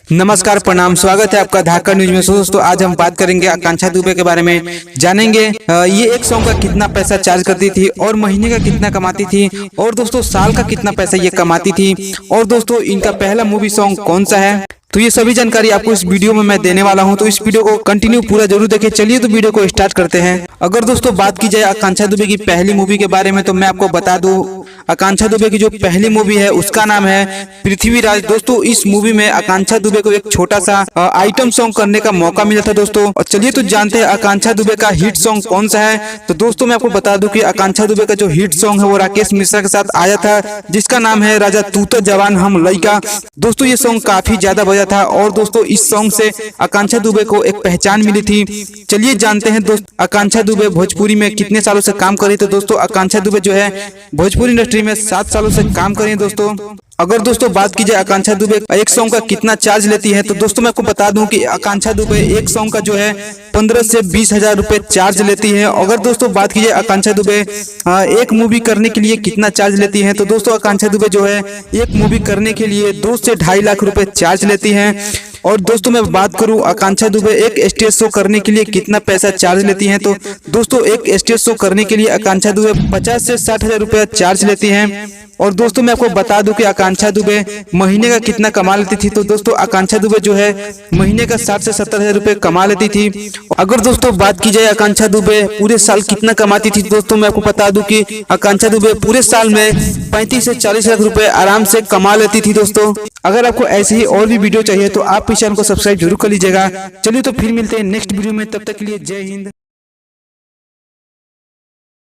नमस्कार, प्रणाम, स्वागत है आपका धाकड़ न्यूज में। दोस्तों आज हम बात करेंगे आकांक्षा दुबे के बारे में, जानेंगे ये एक सॉन्ग का कितना पैसा चार्ज करती थी और महीने का कितना कमाती थी, और दोस्तों साल का कितना पैसा ये कमाती थी, और दोस्तों इनका पहला मूवी सॉन्ग कौन सा है। तो ये सभी जानकारी आपको इस वीडियो में मैं देने वाला हूं, तो इस वीडियो को कंटिन्यू पूरा जरूर देखें। चलिए तो वीडियो को स्टार्ट करते हैं। अगर दोस्तों बात की जाए आकांक्षा दुबे की पहली मूवी के बारे में, तो मैं आपको बता दूं आकांक्षा दुबे की जो पहली मूवी है उसका नाम है पृथ्वीराज। दोस्तों इस मूवी में आकांक्षा दुबे को एक छोटा सा आइटम सॉन्ग करने का मौका मिला था दोस्तों। और चलिए तो जानते हैं आकांक्षा दुबे का हिट सॉन्ग कौन सा है। तो दोस्तों मैं आपको बता दूं कि आकांक्षा दुबे का जो हिट सॉन्ग है वो राकेश मिश्रा के साथ आया था, जिसका नाम है राजा तू तो जवान हम लइका। दोस्तों ये सॉन्ग काफी ज्यादा बजा था और दोस्तों इस सॉन्ग से आकांक्षा दुबे को एक पहचान मिली थी। चलिए जानते हैं दोस्त आकांक्षा दुबे भोजपुरी में कितने सालों से काम कर रही। तो दोस्तों आकांक्षा दुबे जो है भोजपुरी इंडस्ट्री में 7 सालों से काम कर रही है दोस्तों। अगर दोस्तों बात की जाए आकांक्षा दुबे एक सॉन्ग का कितना चार्ज लेती है, तो दोस्तों मैं आपको बता दूं कि आकांक्षा दुबे एक सॉन्ग का जो है 15 से 20 हजार रुपए चार्ज लेती है। अगर दोस्तों बात की जाए आकांक्षा दुबे एक मूवी करने के लिए कितना चार्ज लेती है, तो दोस्तों आकांक्षा दुबे जो है एक मूवी करने के लिए 2 से 2.5 लाख रुपए चार्ज लेती है। और दोस्तों मैं बात करूं आकांक्षा दुबे एक स्टेज शो करने के लिए कितना पैसा चार्ज लेती हैं, तो दोस्तों एक स्टेज शो करने के लिए आकांक्षा दुबे 50 से 60 हजार रुपया चार्ज लेती हैं। और दोस्तों मैं आपको बता दूं कि आकांक्षा दुबे महीने का कितना कमा लेती थी, तो दोस्तों आकांक्षा दुबे जो है महीने का 60 से 70 हजार रुपए कमा लेती थी। अगर दोस्तों बात की जाए आकांक्षा दुबे पूरे साल कितना कमाती थी, दोस्तों मैं आपको बता दूं कि आकांक्षा दुबे पूरे साल में 35 से 40 लाख रुपए आराम से कमा लेती थी दोस्तों। अगर आपको ऐसे ही और भी वीडियो चाहिए तो आप इस चैनल को सब्सक्राइब जरूर कर लीजिएगा। चलिए तो फिर मिलते हैं नेक्स्ट वीडियो में, तब तक के लिए जय हिंद।